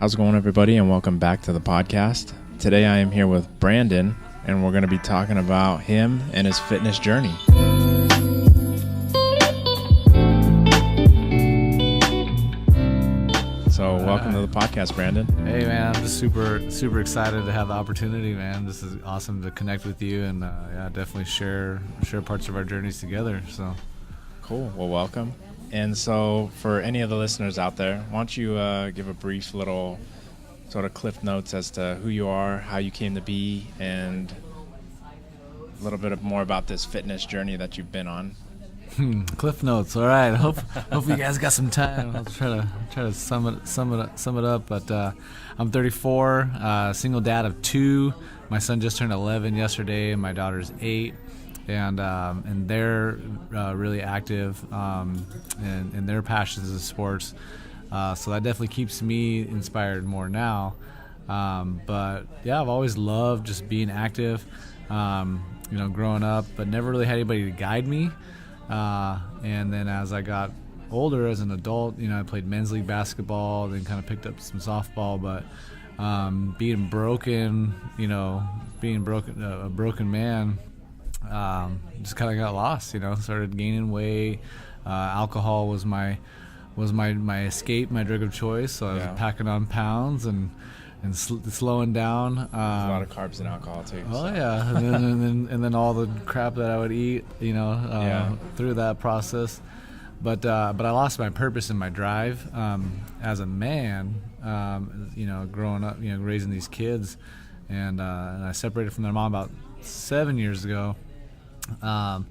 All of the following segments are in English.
How's it going, everybody, and welcome back to the podcast. Today I am here with Brandon, and we're going to be talking about him and his fitness journey. So welcome to the podcast, Brandon. Hey, man, I'm just super excited to have the opportunity, man. This is awesome to connect with you and definitely share parts of our journeys together. So cool. Well, welcome. And so for any of the listeners out there, why don't you give a brief little sort of cliff notes as to who you are, how you came to be, and a little bit more about this fitness journey that you've been on. Cliff notes. All right. Hope you guys got some time. I'll try to sum it up. But I'm 34, single dad of 2. My son just turned 11 yesterday, and my daughter's 8. And they're really active in their passions in sports. So that definitely keeps me inspired more now. But yeah, I've always loved just being active, growing up, but never really had anybody to guide me. And then as I got older as an adult, I played men's league basketball, then kind of picked up some softball, but being broken, a broken man, just kind of got lost, started gaining weight. Alcohol was my escape, my drug of choice. So I was packing on pounds and slowing down. There's a lot of carbs in alcohol too. Oh yeah, and then all the crap that I would eat, through that process. But I lost my purpose and my drive as a man. Growing up, raising these kids, and I separated from their mom about 7 years ago. And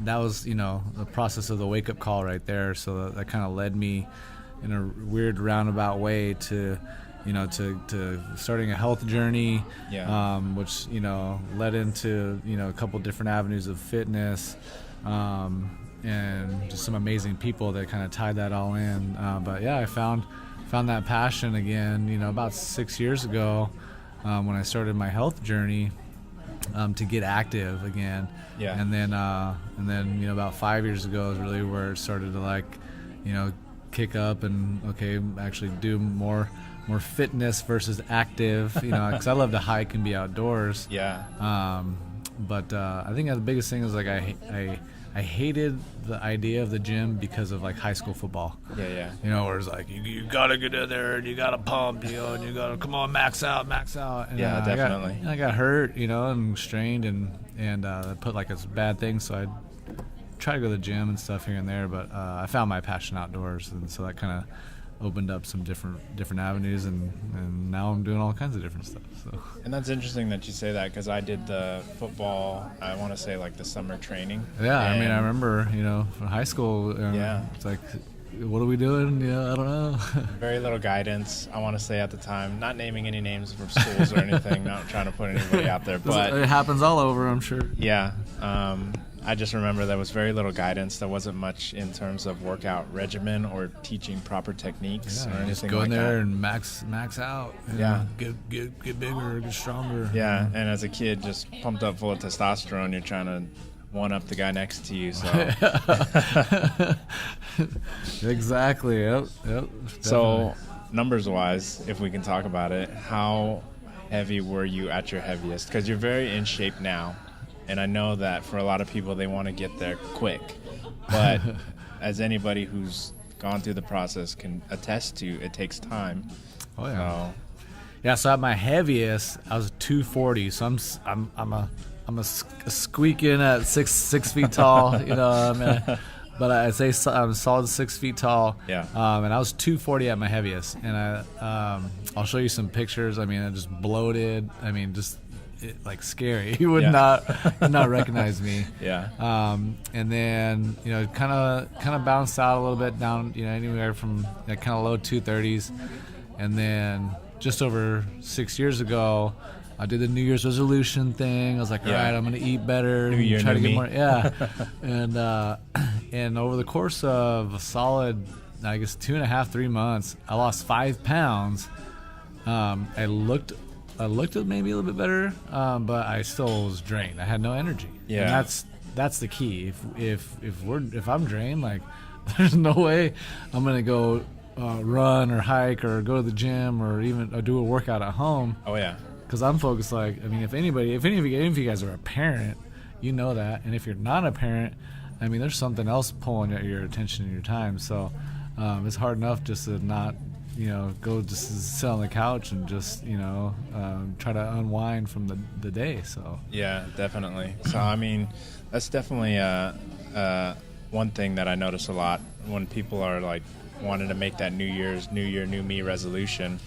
that was, the process of the wake-up call right there. So that kind of led me in a weird roundabout way to starting a health journey, which, led into, a couple different avenues of fitness, and just some amazing people that kind of tied that all in. But yeah, I found that passion again, about 6 years ago, when I started my health journey, to get active again. Yeah. And then about 5 years ago is really where it started to kick up and actually do more fitness versus active, because I love to hike and be outdoors. Yeah. But I think the biggest thing is I hated the idea of the gym because of high school football. Yeah. Where it's you gotta get in there and you gotta pump, and you gotta come on, max out. And, yeah, definitely. I got hurt, and strained and put a bad thing. So I try to go to the gym and stuff here and there, but I found my passion outdoors, and so that kind of opened up some different avenues, and now I'm doing all kinds of different stuff. So. And that's interesting that you say that, because I did the football, I want to say the summer training. Yeah, I remember, from high school, it's what are we doing? I don't know. Very little guidance, I want to say at the time. Not naming any names from schools or anything, not trying to put anybody out there. But it happens all over, I'm sure. Yeah. I just remember there was very little guidance. There wasn't much in terms of workout regimen or teaching proper techniques or anything just go in like there that. And max out. Get bigger, get stronger. Yeah, and as a kid, just pumped up full of testosterone, you're trying to one-up the guy next to you. So exactly. Yep. So numbers-wise, if we can talk about it, how heavy were you at your heaviest? Because you're very in shape now. And I know that for a lot of people, they want to get there quick. But as anybody who's gone through the process can attest to, it takes time. Oh yeah. So at my heaviest, I was 240. So I'm a squeaking at six feet tall. But I'd say I'm solid 6 feet tall. Yeah. And I was 240 at my heaviest. And I'll show you some pictures. I just bloated. Scary. You would not recognize me. Yeah. And then kind of bounced out a little bit down, anywhere from kind of low 230s, and then just over 6 years ago, I did the New Year's resolution thing. I was all right, I'm gonna eat better, New Year, try to get me. more. Yeah. And over the course of a solid, I guess 2.5, 3 months, I lost 5 pounds. I looked maybe a little bit better, but I still was drained. I had no energy. Yeah. And that's the key. If I'm drained, there's no way I'm gonna go run or hike or go to the gym or even do a workout at home. Oh yeah. Because I'm focused. Like, I mean, if any of you guys are a parent, you know that. And if you're not a parent, I mean, there's something else pulling at your attention and your time. So it's hard enough just to not, go just sit on the couch and just, try to unwind from the day. So yeah, definitely. So I mean, that's definitely one thing that I notice a lot when people are like wanting to make that New Year, New Me resolution.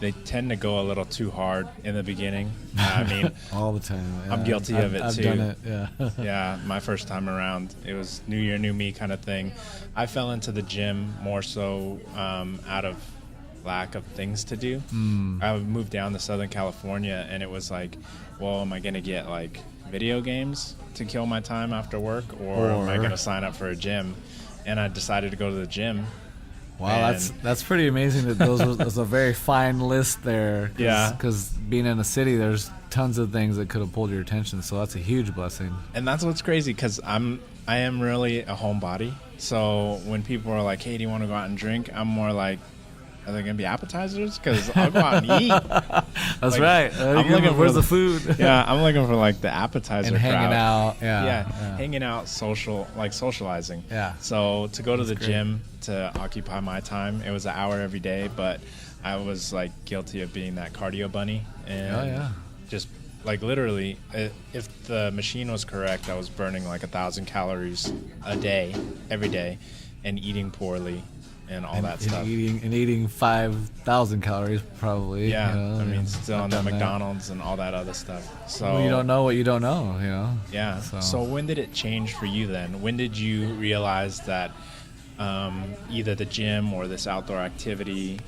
They tend to go a little too hard in the beginning. I mean, all the time. Yeah, I'm guilty of it I've too. Done it. Yeah. Yeah, my first time around, it was New Year, New Me kind of thing. I fell into the gym more so out of lack of things to do. I moved down to Southern California, and it was like, well, am I going to get like video games to kill my time after work, or am I going to sign up for a gym? And I decided to go to the gym. Wow, that's pretty amazing that there's a very fine list there. Yeah. Because being in a city, there's tons of things that could have pulled your attention, so that's a huge blessing. And that's what's crazy, because I am really a homebody. So when people are like, hey, do you want to go out and drink? I'm more like, are there going to be appetizers? Because I'll go out and eat. That's right. I'm looking where's the food? Yeah, I'm looking for like the appetizer and hanging crowd. out. Yeah, hanging out, socializing. Yeah. So to go to the great. gym to occupy my time, it was an hour every day, but I was like guilty of being that cardio bunny. And just like literally, if the machine was correct, I was burning like 1,000 calories a day, every day, and eating poorly. And all that stuff. Eating 5,000 calories probably. Yeah, I mean, still on the McDonald's and all that other stuff. So you don't know what you don't know, Yeah. So when did it change for you then? When did you realize that either the gym or this outdoor activity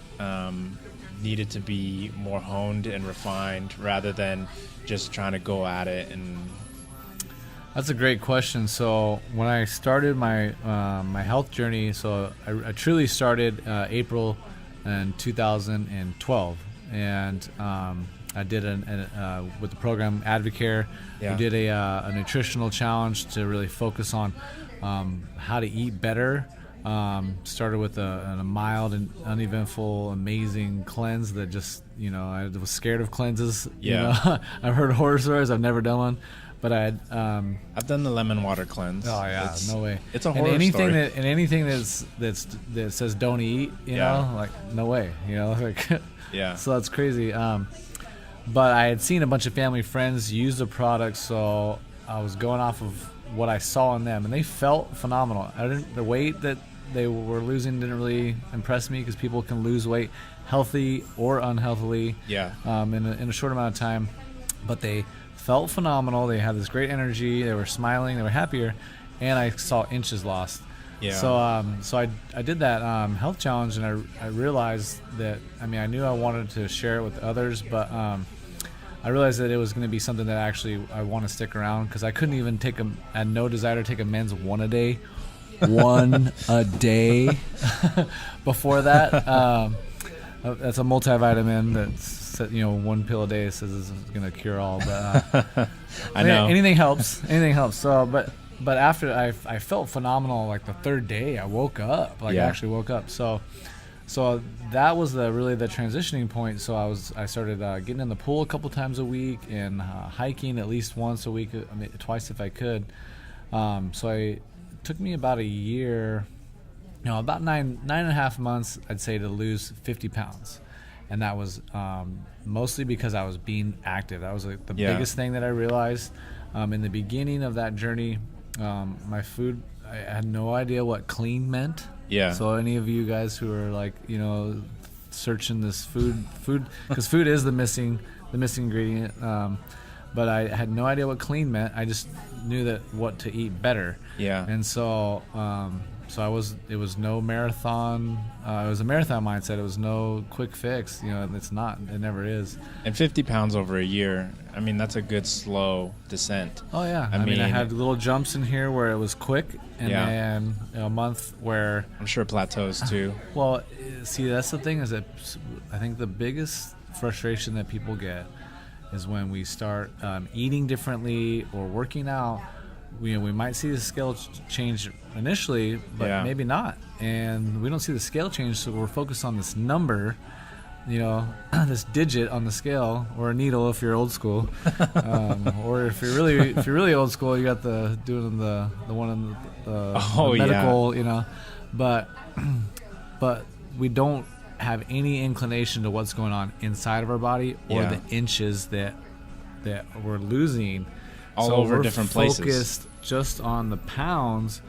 needed to be more honed and refined rather than just trying to go at it? And that's a great question. So when I started my my health journey, so I truly started April in 2012, and I did with the program Advocare. Yeah. We did a nutritional challenge to really focus on how to eat better. Started with a mild and uneventful, amazing cleanse that just, I was scared of cleanses. Yeah. I've heard horror stories. I've never done one. But I've done the lemon water cleanse. Oh yeah, no way. It's a horror story. Anything that says don't eat, you know, like no way, like yeah. So that's crazy. But I had seen a bunch of family friends use the product, so I was going off of what I saw in them, and they felt phenomenal. The weight that they were losing didn't really impress me, because people can lose weight healthy or unhealthily. Yeah. In a short amount of time, but they felt phenomenal. They had this great energy. They were smiling. They were happier, and I saw inches lost. Yeah. So I did that health challenge, and I realized that, I mean, I knew I wanted to share it with others, but I realized that it was going to be something that actually I want to stick around, because I couldn't even I had no desire to take a men's one a day before that. That's a multivitamin that's, one pill a day says is going to cure all, but I know anything helps. So, but after I felt phenomenal. Like the third day, I woke up. I actually woke up. So that was really the transitioning point. So I started getting in the pool a couple times a week, and hiking at least once a week, twice if I could. So it took me about a year, about nine and a half months, I'd say, to lose 50 pounds. And that was mostly because I was being active. That was the biggest thing that I realized. In the beginning of that journey, my food, I had no idea what clean meant. Yeah. So any of you guys who are like, searching this food, because food is the missing ingredient. But I had no idea what clean meant. I just knew that what to eat better. Yeah. And so, it was no marathon. It was a marathon mindset. It was no quick fix. It's not. It never is. And 50 pounds over a year, I mean, that's a good slow descent. Oh yeah. I mean, I had little jumps in here where it was quick, and then a month where I'm sure plateaus too. Well, see, that's the thing, is that I think the biggest frustration that people get is when we start eating differently or working out, we might see the scale change initially, but maybe not. And we don't see the scale change, so we're focused on this number, this digit on the scale, or a needle if you're old school, or if you're really old school, you got the one in the medical, but we don't have any inclination to what's going on inside of our body or the inches that we're losing all over different places. Focused just on the pounds,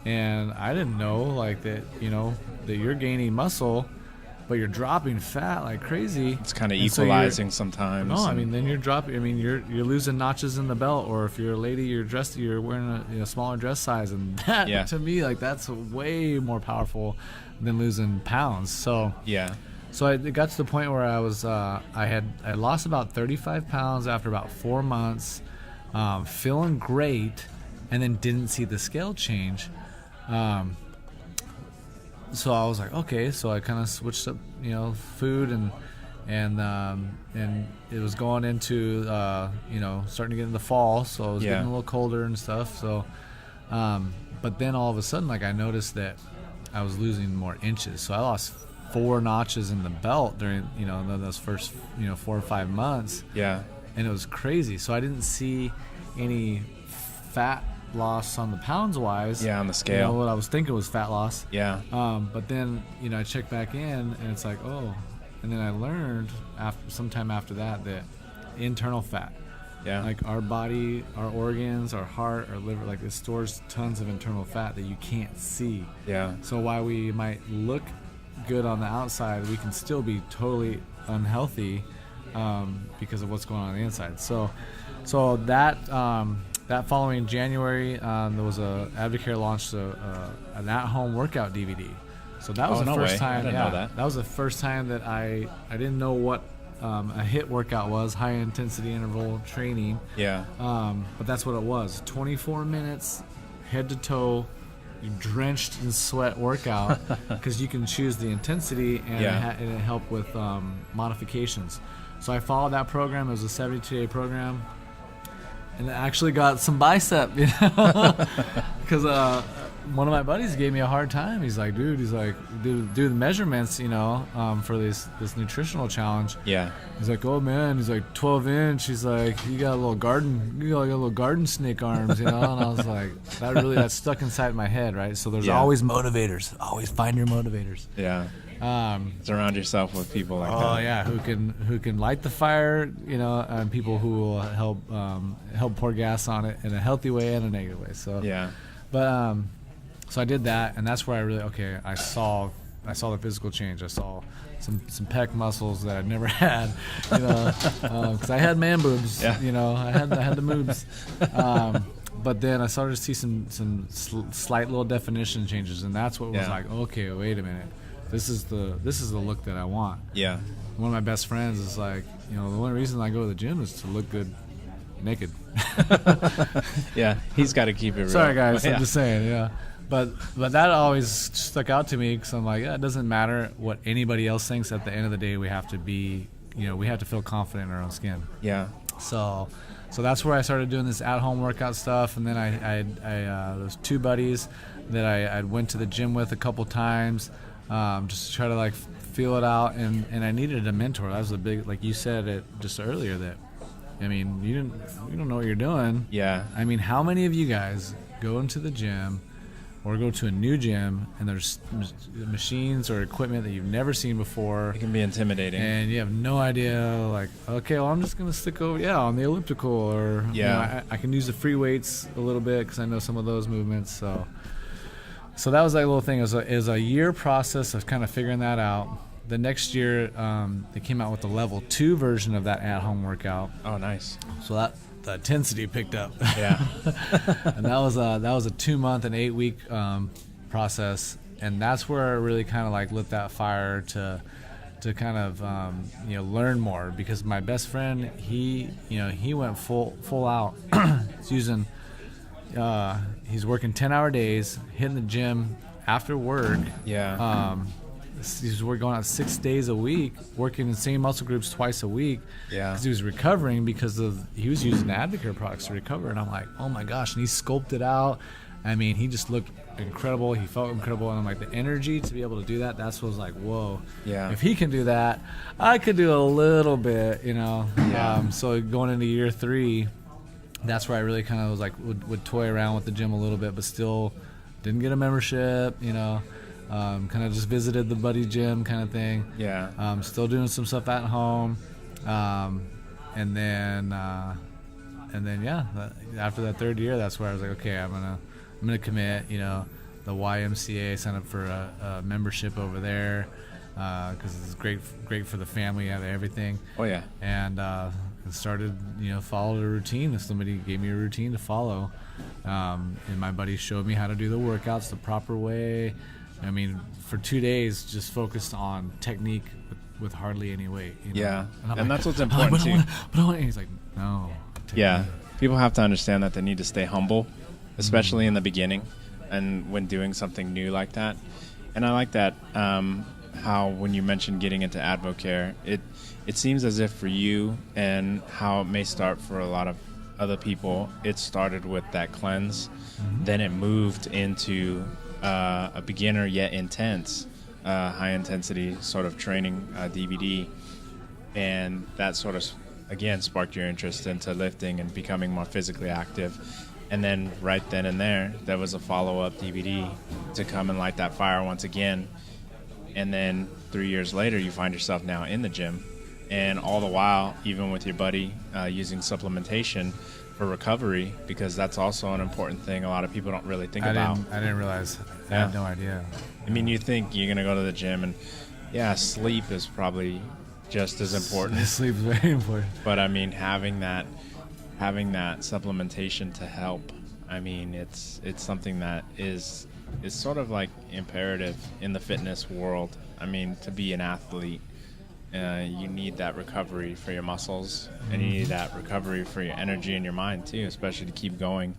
and I didn't know like that. That you're gaining muscle, but you're dropping fat like crazy. It's kind of equalizing sometimes. No, I mean then you're dropping. I mean you're losing notches in the belt, or if you're a lady, you're wearing a smaller dress size, and that to me like that's way more powerful than losing pounds. So So it got to the point where I lost about 35 pounds after about 4 months, feeling great, and then didn't see the scale change. So I was like, okay. So I kind of switched up, food and it was going into starting to get in the fall, so it was getting a little colder and stuff. So, but then all of a sudden, like I noticed that I was losing more inches. So I lost 4 notches in the belt during those first 4 or 5 months. Yeah. And it was crazy. So I didn't see any fat loss on the pounds wise. Yeah, on the scale. What I was thinking was fat loss. Yeah. But then I checked back in and it's like, oh, and then I learned sometime after that internal fat. Yeah. Like our body, our organs, our heart, our liver, like it stores tons of internal fat that you can't see. Yeah. So while we might look good on the outside, we can still be totally unhealthy because of what's going on the inside. So that following January, there was Advocare launched an at-home workout DVD. So that was the first time. I didn't know that. That was the first time that I didn't know what a HIIT workout was, high intensity interval training. Yeah. But that's what it was. 24 minutes, head to toe, drenched in sweat workout, because you can choose the intensity and it helped with modifications. So I followed that program. It was a 72-day program, and I actually got some bicep, because one of my buddies gave me a hard time. He's like, do the measurements, for this nutritional challenge. Yeah. He's like, oh man, he's like 12 inch. He's like, you got a little garden snake arms, And I was like, that stuck inside my head, right? So there's always motivators. Always find your motivators. Yeah. Surround yourself with people like that. Oh yeah, who can light the fire, and people who will help pour gas on it in a healthy way and a negative way. So but so I did that, and that's where I saw the physical change. I saw some pec muscles that I'd never had, because I had man boobs. I had the moobs. But then I started to see some slight little definition changes, and that's what was like, okay, wait a minute. This is the look that I want. Yeah. One of my best friends is like, the only reason I go to the gym is to look good naked. Yeah, he's got to keep it real. Sorry, guys. I'm just saying, But that always stuck out to me, because I'm like, it doesn't matter what anybody else thinks. At the end of the day, we have to be, we have to feel confident in our own skin. Yeah. So that's where I started doing this at-home workout stuff, and then I those 2 buddies that I went to the gym with a couple times, just to try to like feel it out, and I needed a mentor. That was a big, like you said it just earlier, that I mean, you don't know what you're doing. Yeah. I mean, how many of you guys go into the gym or go to a new gym and there's machines or equipment that you've never seen before? It can be intimidating. And you have no idea, like, okay, well, I'm just going to stick over, on the elliptical, or I can use the free weights a little bit because I know some of those movements. So that was that little thing. It was a year process of kind of figuring that out. The next year, they came out with the level 2 version of that at-home workout. Oh, nice. So the intensity picked up. Yeah. And that was a 2-month and 8-week process, and that's where I really kind of like lit that fire to kind of learn more, because my best friend, he went full out. He's working 10-hour days, hitting the gym after work. Yeah. we're going out 6 days a week, working the same muscle groups twice a week. Yeah. Because he was recovering he was using the Advocare products to recover, and I'm like, oh my gosh, and he sculpted out. I mean, he just looked incredible. He felt incredible, and I'm like, the energy to be able to do that, that's what was like, whoa. Yeah. If he can do that, I could do a little bit, you know. Yeah. So going into year 3, that's where I really kind of was like, would toy around with the gym a little bit, but still didn't get a membership, you know. Kind of just visited the buddy gym kind of thing. Yeah. Still doing some stuff at home. And then yeah, after that 3rd year, that's where I was like, okay, I'm gonna commit. You know, the YMCA, sign up for a membership over there because it's great for the family, have everything. Oh yeah. And started, you know, followed a routine. Somebody gave me a routine to follow, and my buddy showed me how to do the workouts the proper way. I mean, for 2 days, just focused on technique with hardly any weight. You know? Yeah, and like, that's what's important too. And he's like, no. Yeah, people have to understand that they need to stay humble, especially in the beginning and when doing something new like that. And I like that how when you mentioned getting into Advocare, it seems as if for you and how it may start for a lot of other people, it started with that cleanse, then it moved into a beginner yet intense, high intensity sort of training DVD, and that sort of again sparked your interest into lifting and becoming more physically active. And then right then and there was a follow-up DVD to come and light that fire once again. And then 3 years later, you find yourself now in the gym, and all the while, even with your buddy, using supplementation for recovery, because that's also an important thing a lot of people don't really think about. I didn't realize. I had no idea. I mean, you think you're going to go to the gym and, yeah, sleep is probably just as important. Sleep is very important. But, I mean, having that supplementation to help, I mean, it's something that is sort of like imperative in the fitness world. I mean, to be an athlete, you need that recovery for your muscles, and you need that recovery for your energy and your mind too, especially to keep going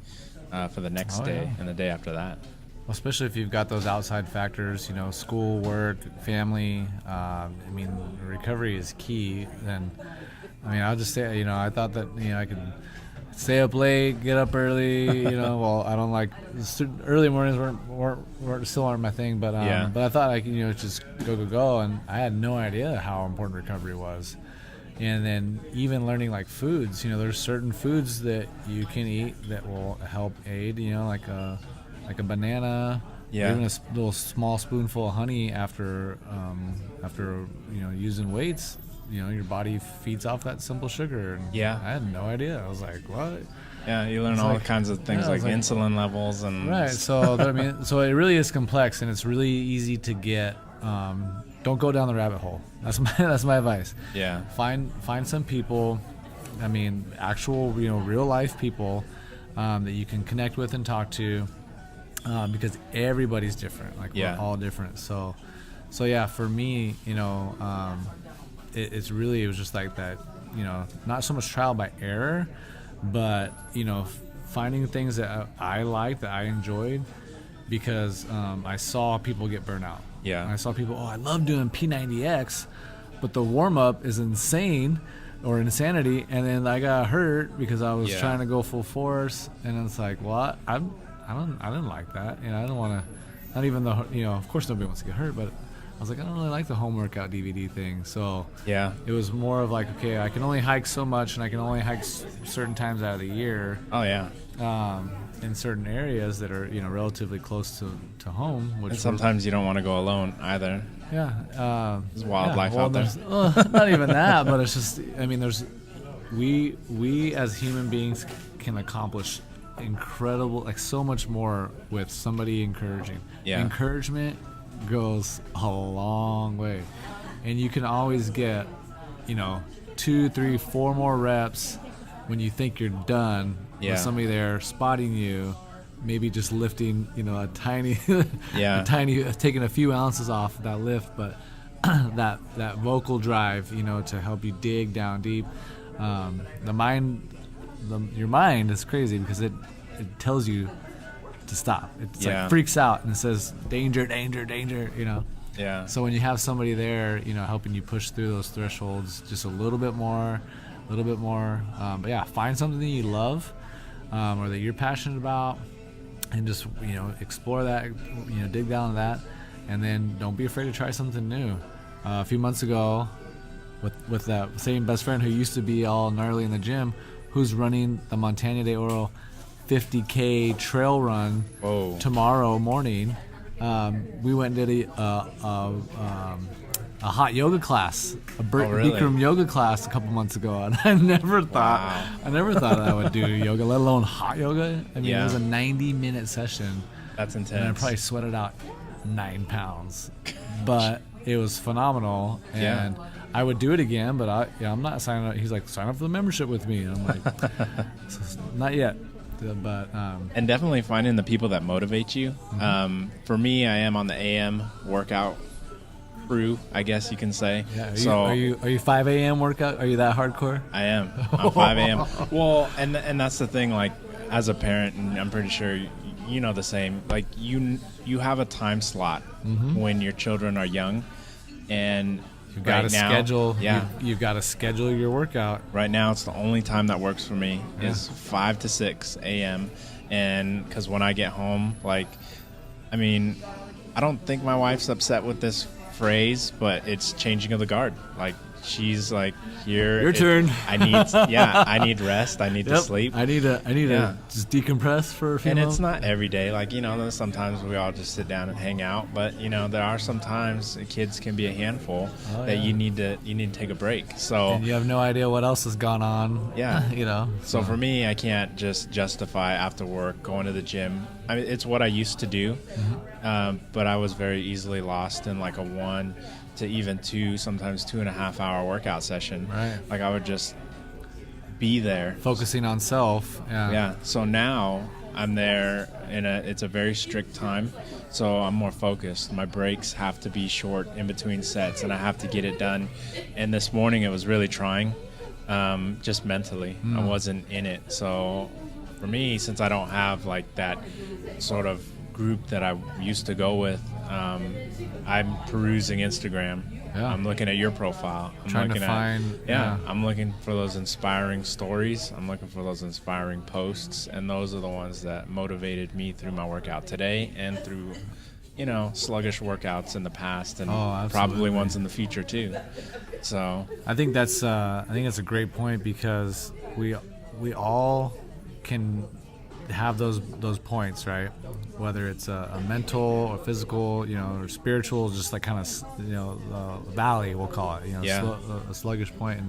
for the next day and the day after that. Well, especially if you've got those outside factors, you know, school, work, family. I mean, recovery is key. And I mean, I'll just say, you know, I thought that, you know, I could stay up late, get up early, you know. Well, I don't like early mornings still aren't my thing, but but I thought I could, you know, just go, and I had no idea how important recovery was. And then even learning like foods, you know, there's certain foods that you can eat that will help aid, you know, like a banana, even a little small spoonful of honey after you know, using weights. You know, your body feeds off that simple sugar. And I had no idea. I was like, what? Yeah, you learn all kinds of things like insulin levels and right. So I mean, so it really is complex, and it's really easy to get. Don't go down the rabbit hole. That's my advice. Yeah. Find some people. I mean, actual, you know, real life people that you can connect with and talk to, because everybody's different. Like we're all different. So yeah, for me, you know. It was just like that, you know, not so much trial by error, but, you know, finding things that I liked, that I enjoyed, because I saw people get burnt out. Yeah. And I saw people, I love doing P90X, but the warm-up is insane or insanity, and then I got hurt because I was trying to go full force, and it's like, well, I didn't like that, you know, I didn't want to, not even the, you know, of course nobody wants to get hurt, but I was like, I don't really like the home workout DVD thing. So it was more of like, okay, I can only hike so much, and I can only hike certain times out of the year. Oh yeah. In certain areas that are, you know, relatively close to home. Which and sometimes you don't want to go alone either. Yeah. There's wildlife out there. Not even that, but it's just, I mean, we as human beings can accomplish incredible, like so much more with somebody encouraging. Yeah. Encouragement goes a long way, and you can always get, you know, 2, 3, 4 more reps when you think you're done with somebody there spotting you, maybe just lifting, you know, a tiny taking a few ounces off that lift, but that vocal drive, you know, to help you dig down deep. Your mind is crazy because it tells you to stop. It's like freaks out and it says danger, danger, danger, you know. Yeah. So when you have somebody there, helping you push through those thresholds just a little bit more. But yeah, find something that you love or that you're passionate about, and just explore that. Dig down to that, and then don't be afraid to try something new. A few months ago, with that same best friend who used to be all gnarly in the gym, who's running the Montaña de Oro 50K trail run tomorrow morning. We went and did a hot yoga class, really? Bikram yoga class a couple months ago, and I never thought I would do yoga, let alone hot yoga. I mean, It was a 90-minute session. That's intense. And I probably sweated out 9 pounds, but it was phenomenal. And I would do it again, but I'm not signing up. He's like, sign up for the membership with me, and I'm like, not yet. But and definitely finding the people that motivate you. Mm-hmm. For me, I am on the AM workout crew, I guess you can say. Yeah, are you 5 a.m. workout? Are you that hardcore? I am. I'm 5 a.m. Well, and that's the thing. Like, as a parent, and I'm pretty sure you know the same. Like, you have a time slot when your children are young, and you've got to schedule. Yeah, you've got to schedule your workout. Right now, it's the only time that works for me is 5 to 6 a.m. And because when I get home, like, I mean, I don't think my wife's upset with this phrase, but it's changing of the guard. Like, she's like, your turn. I need rest. I need to sleep. I need to just decompress for a few moments. It's not every day. Like, sometimes we all just sit down and hang out, but there are some times kids can be a handful that you need to take a break. So, and you have no idea what else has gone on. Yeah. So for me, I can't just justify after work going to the gym. I mean, it's what I used to do, but I was very easily lost in like a 1 to even 2, sometimes 2.5 hour workout session. Right. Like, I would just be there, focusing on self. Yeah. So now I'm there it's a very strict time, so I'm more focused. My breaks have to be short in between sets, and I have to get it done. And this morning it was really trying, just mentally. I wasn't in it. So for me, since I don't have like that sort of group that I used to go with, I'm perusing Instagram. I'm looking at your profile. I'm looking for those inspiring stories. I'm looking for those inspiring posts, and those are the ones that motivated me through my workout today and through, sluggish workouts in the past, and probably ones in the future too. So I think that's a great point, because we all can have those points, right? Whether it's a mental or physical, or spiritual, just like kind of, valley, we'll call it, a sluggish point.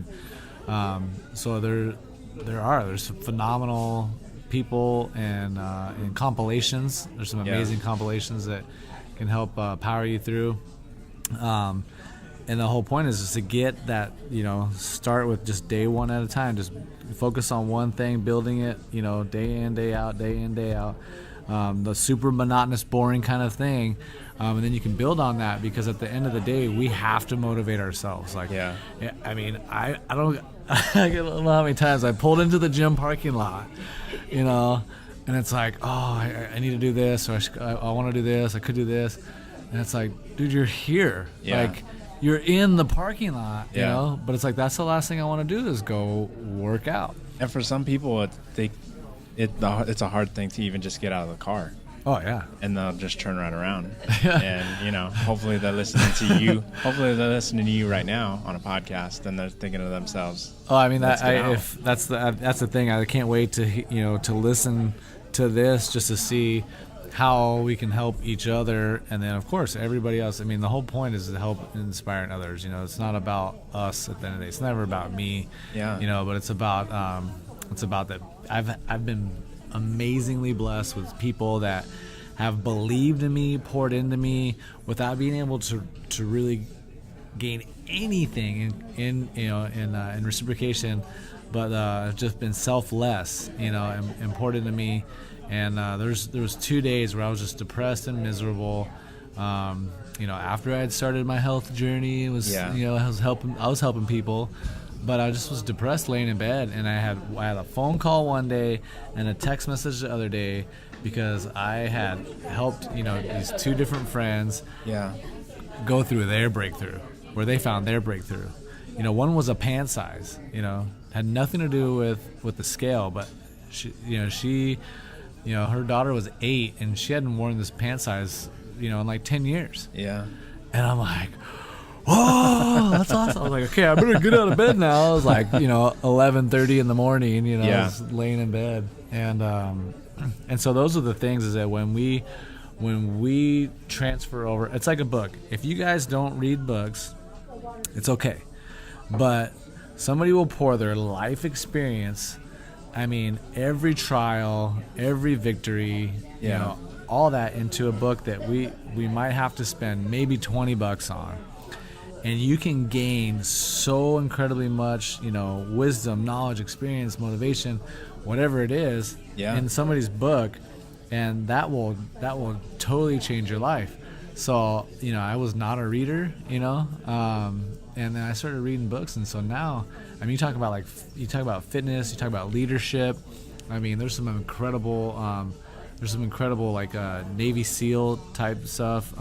And so there's some phenomenal people and compilations. There's some amazing compilations that can help power you through. And the whole point is just to get that, start with just day one at a time. Just focus on one thing, building it, day in, day out. The super monotonous, boring kind of thing. And then you can build on that, because at the end of the day, we have to motivate ourselves. Like, I mean, I don't know how many times I pulled into the gym parking lot, and it's like, I need to do this, or I want to do this, I could do this. And it's like, dude, you're here. Like, you're in the parking lot, but it's like, that's the last thing I want to do is go work out. And for some people, it's a hard thing to even just get out of the car. Oh, yeah. And they'll just turn right around. And, hopefully they're listening to you. Hopefully they're listening to you right now on a podcast, and they're thinking to themselves. Oh, I mean, that's the thing. I can't wait to, to listen to this, just to see how we can help each other, and then of course everybody else. I mean, the whole point is to help inspire others. It's not about us at the end of the day. It's never about me. But it's about that. I've been amazingly blessed with people that have believed in me, poured into me, without being able to really gain anything in reciprocation, but just been selfless, and poured into me. And there was 2 days where I was just depressed and miserable. After I had started my health journey, I was helping people, but I just was depressed, laying in bed. And I had a phone call one day and a text message the other day, because I had helped these 2 different friends go through their breakthrough, where they found their breakthrough. You know, one was a pant size, you know, had nothing to do with the scale, but she, her daughter was 8 and she hadn't worn this pant size, in like 10 years. Yeah. And I'm like, whoa, that's awesome. I was like, okay, I better get out of bed now. I was like, 11:30 in the morning, I was laying in bed. And so those are the things, is that when we transfer over, it's like a book. If you guys don't read books, it's okay. But somebody will pour their life experience, every trial, every victory, all that into a book that we might have to spend maybe $20 on. And you can gain so incredibly much, wisdom, knowledge, experience, motivation, whatever it is, in somebody's book, and that will totally change your life. So, I was not a reader, and then I started reading books, and so now, you talk about fitness, you talk about leadership. There's some incredible Navy SEAL type stuff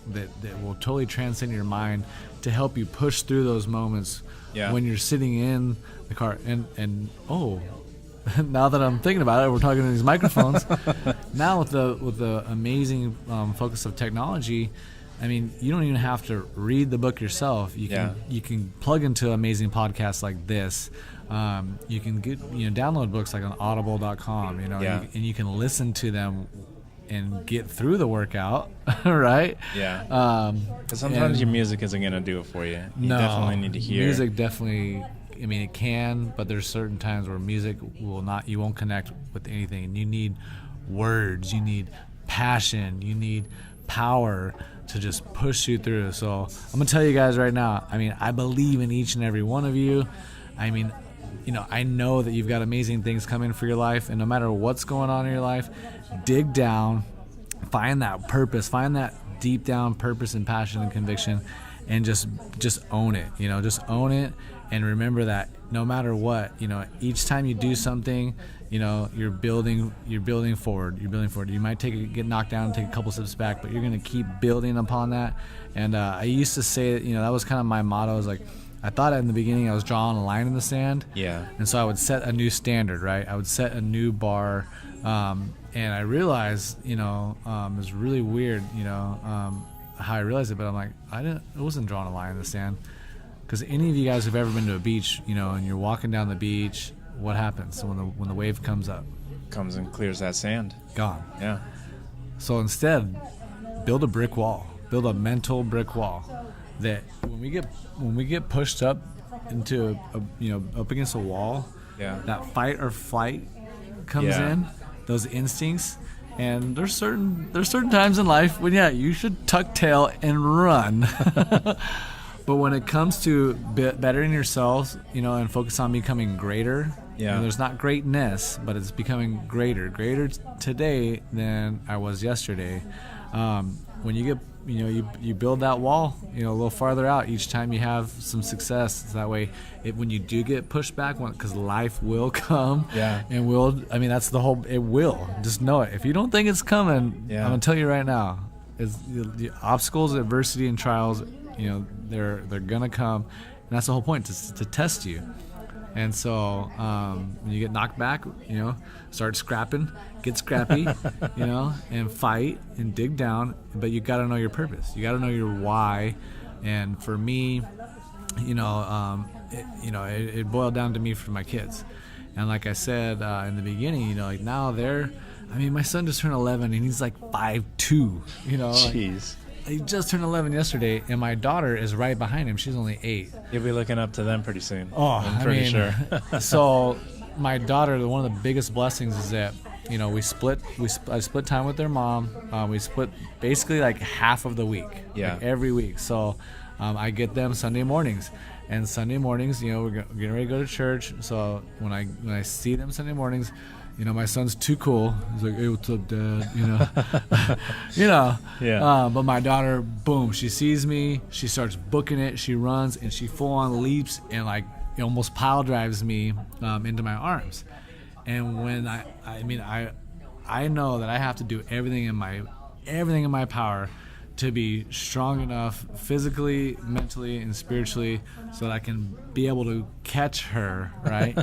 that will totally transcend your mind to help you push through those moments when you're sitting in the car. And now that I'm thinking about it, we're talking to these microphones. Now with the amazing focus of technology, you don't even have to read the book yourself. You can plug into amazing podcasts like this. You can get download books like on audible.com, and you can listen to them and get through the workout, right? Yeah. Because sometimes your music isn't going to do it for you. You definitely need to hear. Music definitely, it can, but there's certain times where music you won't connect with anything. And you need words, you need passion, you need power to just push you through. So I'm going to tell you guys right now, I believe in each and every one of you. I know that you've got amazing things coming for your life, and no matter what's going on in your life, dig down, find that purpose, find that deep down purpose and passion and conviction, and just own it. Just own it, and remember that no matter what, each time you do something, you're building forward. You might get knocked down and take a couple steps back, but you're going to keep building upon that. And I used to say that, that was kind of my motto. Is like, I thought in the beginning I was drawing a line in the sand. Yeah. And so I would set a new standard, right? I would set a new bar. And I realized, it was really weird, how I realized it, but I'm like, I wasn't drawing a line in the sand. Because any of you guys who've ever been to a beach, and you're walking down the beach, what happens when the wave comes up? Comes and clears that sand. Gone. Yeah. So instead, build a brick wall. Build a mental brick wall. That when we get pushed up into up against a wall, that fight or flight comes in, those instincts, and there's certain times in life when you should tuck tail and run. But when it comes to bettering yourselves, and focus on becoming greater, there's not greatness, but it's becoming greater today than I was yesterday. When you get you build that wall, a little farther out each time you have some success. So that way, when you do get pushed back, because life will come, and that's the whole. It will. Just know it. If you don't think it's coming, I'm gonna tell you right now, is the obstacles, adversity, and trials. They're gonna come, and that's the whole point, to test you. And so when you get knocked back, start scrapping, get scrappy, and fight and dig down. But you got to know your purpose. You got to know your why. And for me, it boiled down to me for my kids. And like I said in the beginning, now my son just turned 11 and he's like 5'2", Jeez. He just turned 11 yesterday, and my daughter is right behind him. She's only 8. You'll be looking up to them pretty soon. Oh, I'm pretty sure. So my daughter, one of the biggest blessings is that, I split time with their mom. We split basically like half of the week, like every week. So I get them Sunday mornings. And Sunday mornings, we're getting ready to go to church. So when I see them Sunday mornings, my son's too cool. He's like, "Hey, what's up, Dad?" But my daughter, boom, she sees me, she starts booking it, she runs, and she full on leaps and almost pile drives me into my arms. And when I know that I have to do everything in my power to be strong enough physically, mentally, and spiritually so that I can be able to catch her, right?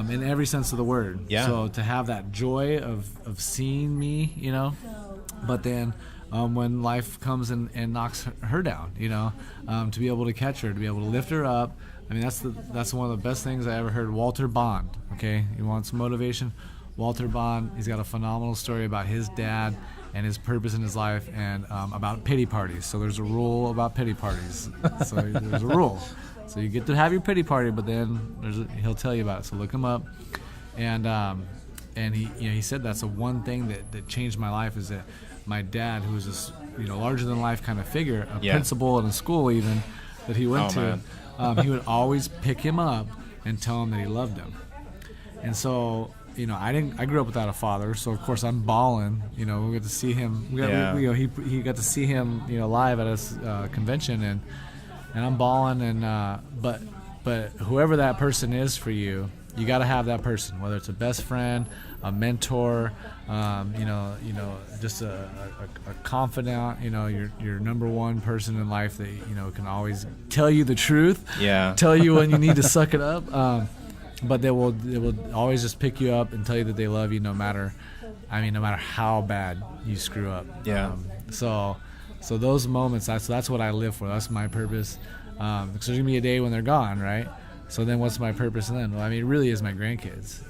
In every sense of the word. Yeah. So to have that joy of seeing me, you know, but then when life comes and knocks her down, you know, to be able to catch her, to be able to lift her up. I mean, that's one of the best things I ever heard. Walter Bond, okay? You want some motivation? Walter Bond, he's got a phenomenal story about his dad and his purpose in his life, and about pity parties. So there's a rule about pity parties. So there's a rule. So you get to have your pity party, but then he'll tell you about it. So look him up. And he said that's the one thing that changed my life, is that my dad, who was this larger than life kind of figure, a principal in a school even that he went to, he would always pick him up and tell him that he loved him. And so, I grew up without a father, so of course I'm bawling. We got to see him. He got to see him, live at a convention, and I'm bawling. And but whoever that person is for you, you got to have that person, whether it's a best friend, a mentor, just a confidant. Your number one person in life that can always tell you the truth. Yeah. Tell you when you need to suck it up. But they will always just pick you up and tell you that they love you no matter how bad you screw up. Yeah. So those moments, that's what I live for. That's my purpose. Because there's gonna be a day when they're gone, right? So then what's my purpose then? Well, it really is my grandkids.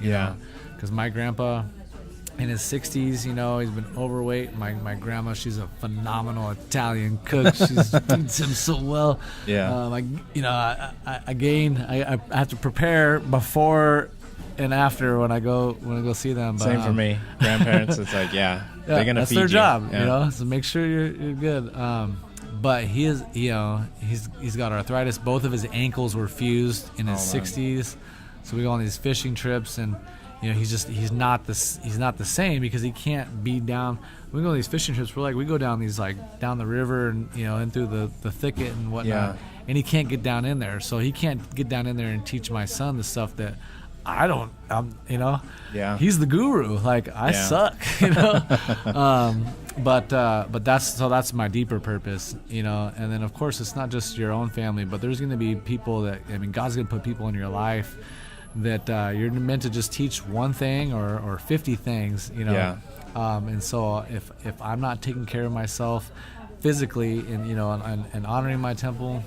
Because my grandpa, in his 60s, he's been overweight. My grandma, she's a phenomenal Italian cook. She feeds him so well. Yeah. I have to prepare before and after when I go see them. But, same for me. Grandparents, it's like, they're gonna that's feed their you. job, Yeah. So make sure you're good. But he is, he's got arthritis. Both of his ankles were fused in his 60s. So we go on these fishing trips, and he's not the same because he can't be down. We go on these fishing trips. We go down these down the river and in through the thicket and whatnot. Yeah. And he can't get down in there, so he can't get down in there and teach my son the stuff that I don't. Yeah. He's the guru. I suck. But that's my deeper purpose. And then of course it's not just your own family, but there's going to be people that God's going to put people in your life that you're meant to just teach one thing or 50 things. And so if I'm not taking care of myself physically and honoring my temple,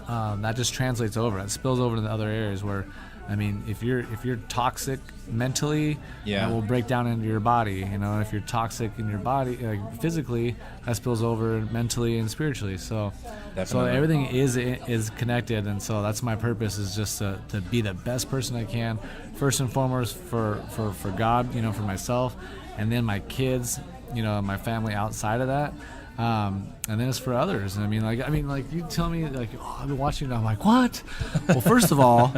that just translates over. It spills over to the other areas where. If you're toxic mentally, that will break down into your body. If you're toxic in your body, physically, that spills over mentally and spiritually. So everything is connected, and so that's my purpose, is just to be the best person I can, first and foremost for God, for myself, and then my kids, my family outside of that. And then it's for others. You tell me I've been watching it, I'm like, what? Well, first of all,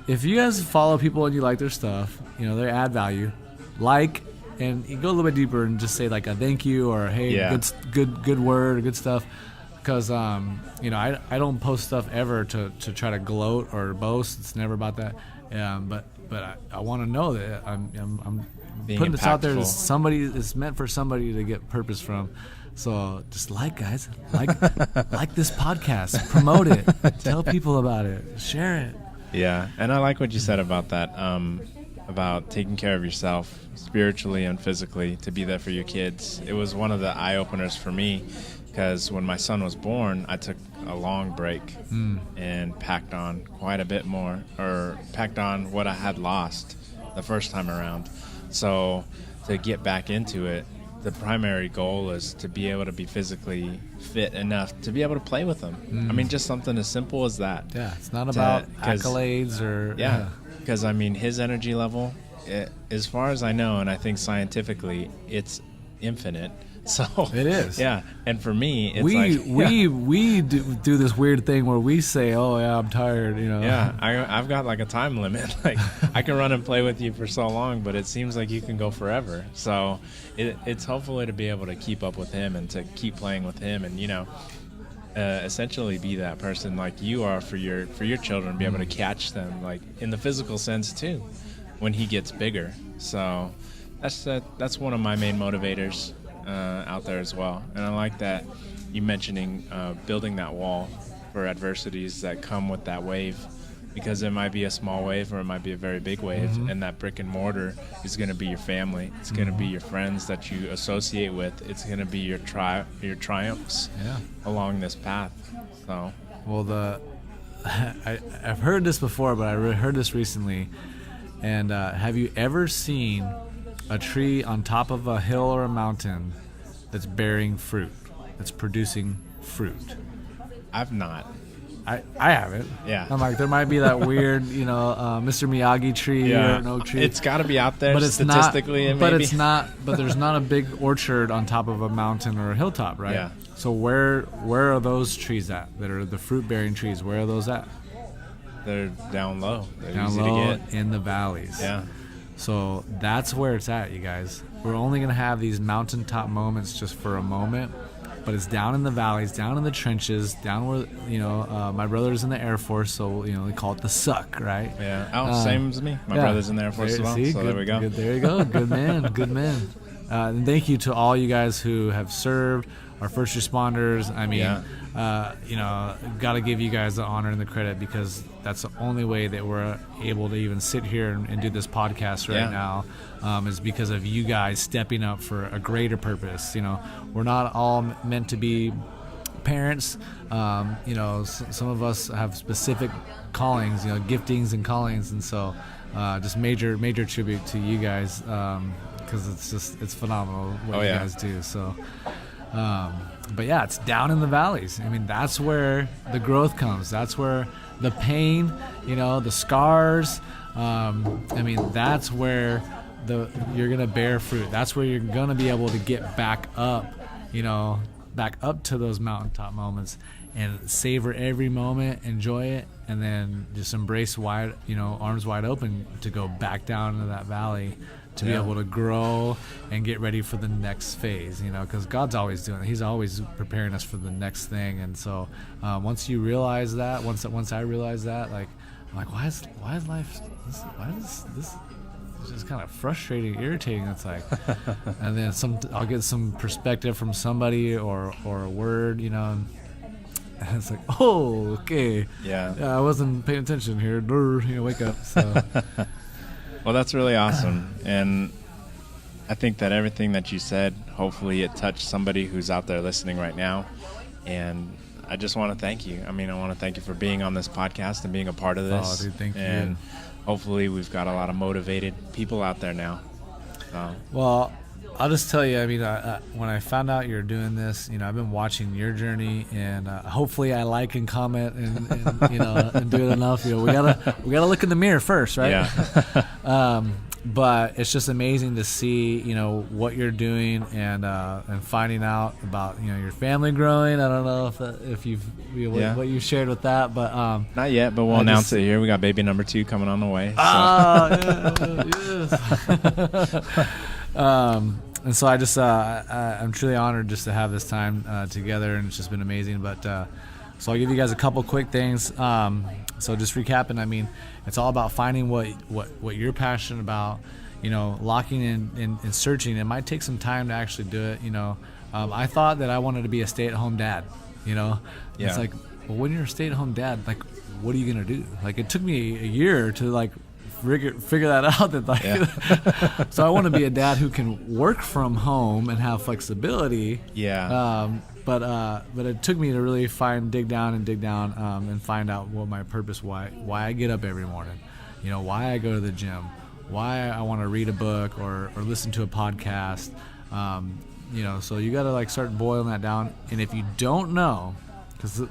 if you guys follow people and you like their stuff, they add value, and you go a little bit deeper and just say a thank you or hey, good word or good stuff, because I don't post stuff ever to try to gloat or boast. It's never about that. But I want to know that I'm putting this out there. It's meant for somebody to get purpose from. So just guys, like this podcast, promote it, tell people about it, share it. Yeah, and I like what you said about that, about taking care of yourself spiritually and physically to be there for your kids. It was one of the eye-openers for me, because when my son was born, I took a long break and packed on quite a bit more, or packed on what I had lost the first time around. So to get back into it, the primary goal is to be able to be physically fit enough to be able to play with them. Just something as simple as that. Yeah, it's not about accolades or... Yeah, because, his energy level, as far as I know, and I think scientifically, it's infinite. So it is. Yeah, and for me, it's we do this weird thing where we say, "Oh yeah, I'm tired," Yeah, I've got a time limit. I can run and play with you for so long, but it seems like you can go forever. So it's hopefully to be able to keep up with him and to keep playing with him, and essentially be that person like you are for your children, be able to catch them in the physical sense too, when he gets bigger. So that's one of my main motivators. out there as well. And I like that you mentioning building that wall for adversities that come with that wave, because it might be a small wave or it might be a very big wave, and that brick and mortar is going to be your family. It's going to be your friends that you associate with. It's going to be your triumphs along this path. So, well, I've heard this before, but I heard this recently. And have you ever seen a tree on top of a hill or a mountain that's bearing fruit, that's producing fruit? I've not. I haven't. Yeah. I'm like, there might be that weird, Mr. Miyagi tree or an oak tree. It's got to be out there, but it's statistically. Not, but maybe. It's not. But there's not a big orchard on top of a mountain or a hilltop, right? Yeah. So where are those trees at? That are the fruit-bearing trees. Where are those at? They're down low. They're down easy low to get. In the valleys. Yeah. So that's where it's at, you guys. We're only gonna have these mountaintop moments just for a moment. But it's down in the valleys, down in the trenches, down where, my brother's in the Air Force, so, they call it the suck, right? Yeah. Oh, same as me. My brother's in the Air Force as well, so good, there we go. Good, there you go. Good man, good man. And thank you to all you guys who have served, our first responders. I mean, got to give you guys the honor and the credit, because that's the only way that we're able to even sit here and do this podcast right now, is because of you guys stepping up for a greater purpose. We're not all meant to be parents. Some of us have specific callings, giftings and callings, and so just major tribute to you guys, because it's phenomenal what you guys do. So. But yeah, it's down in the valleys. I mean, that's where the growth comes. That's where the pain, the scars. That's where you're gonna bear fruit. That's where you're gonna be able to get back up, back up to those mountaintop moments and savor every moment, enjoy it, and then just embrace arms wide open to go back down into that valley, to be able to grow and get ready for the next phase, because God's always doing it. He's always preparing us for the next thing. And so once you realize that, once I realized that, I'm like, why is life, why is this it's just kind of frustrating, irritating? It's like, and then I'll get some perspective from somebody or a word, and it's like, oh, okay. Yeah, I wasn't paying attention here. Wake up. So. Well, that's really awesome. And I think that everything that you said, hopefully it touched somebody who's out there listening right now. And I just want to thank you. I want to thank you for being on this podcast and being a part of this. Oh, dude, thank you. And hopefully we've got a lot of motivated people out there now. Well, I'll just tell you, when I found out you're doing this, I've been watching your journey, and hopefully I like and comment and and do it enough. We gotta look in the mirror first, right? Yeah. But it's just amazing to see, what you're doing and finding out about, your family growing. I don't know if you've what you shared with that, but not yet, but we'll announce it here. We got baby number 2 coming on the way. So. Yes. And so I just I'm truly honored just to have this time together, and it's just been amazing. But so I'll give you guys a couple quick things. So just recapping, it's all about finding what you're passionate about, locking in and searching. It might take some time to actually do it. I thought that I wanted to be a stay-at-home dad. It's like, well, when you're a stay-at-home dad, what are you gonna do? It took me a year to figure that out. So I want to be a dad who can work from home and have flexibility. But it took me to really dig down and find out what my purpose, why I get up every morning, why I go to the gym, why I want to read a book or listen to a podcast. So you got to start boiling that down. And if you don't know, because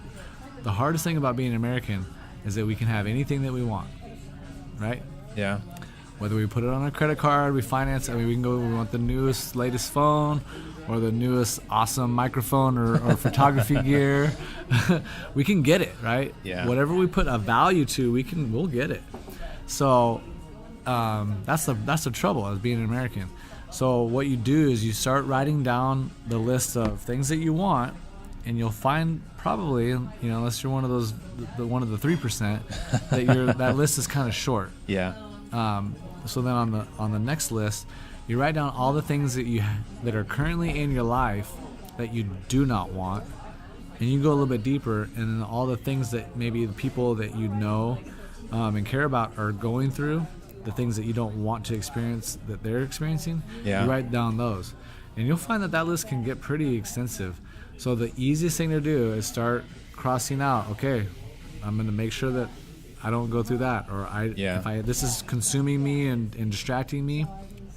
the hardest thing about being American is that we can have anything that we want, right? Yeah. Whether we put it on a credit card, we finance. We can go. We want the newest, latest phone, or the newest, awesome microphone, or photography gear. We can get it, right? Yeah. Whatever we put a value to, we'll get it. So that's the trouble as being an American. So what you do is you start writing down the list of things that you want, and you'll find probably, unless you're one of those, one of the 3%, that that list is kind of short. Yeah. So then on the next list, You write down all the things that are currently in your life that you do not want, and you go a little bit deeper, and then all the things that maybe the people that you know and care about are going through, the things that you don't want to experience that they're experiencing. You write down those, and you'll find that list can get pretty extensive. So the easiest thing to do is start crossing out. Okay, I'm going to make sure that I don't go through that, or if this is consuming me and distracting me,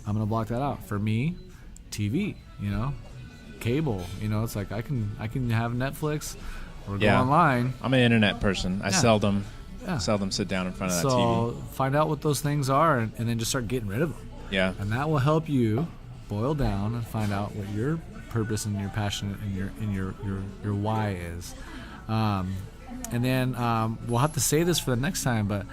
I'm going to block that out. For me, TV, cable, it's like I can have Netflix or go online. I'm an internet person. I seldom sit down in front of that TV. So find out what those things are, and then just start getting rid of them. Yeah. And that will help you boil down and find out what your purpose and your passion and your why is. And then we'll have to say this for the next time, but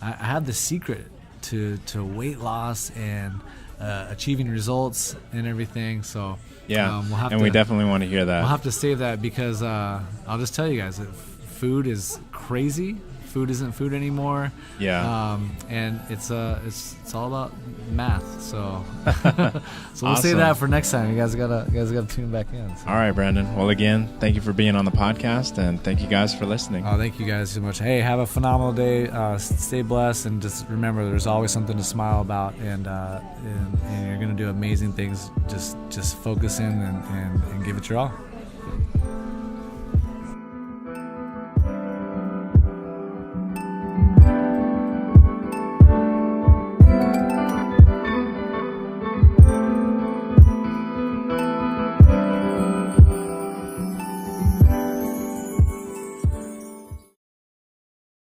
I have the secret to weight loss and achieving results and everything. So we definitely want to hear that. We'll have to save that because I'll just tell you guys that food is crazy. Food isn't food anymore. And it's all about math. So so we'll save that for next time. You guys gotta tune back in. So. All right, Brandon. Well, again, thank you for being on the podcast, and thank you guys for listening. Oh, thank you guys so much. Hey, have a phenomenal day. Stay blessed, and just remember, there's always something to smile about, and you're gonna do amazing things. Just focus in and give it your all.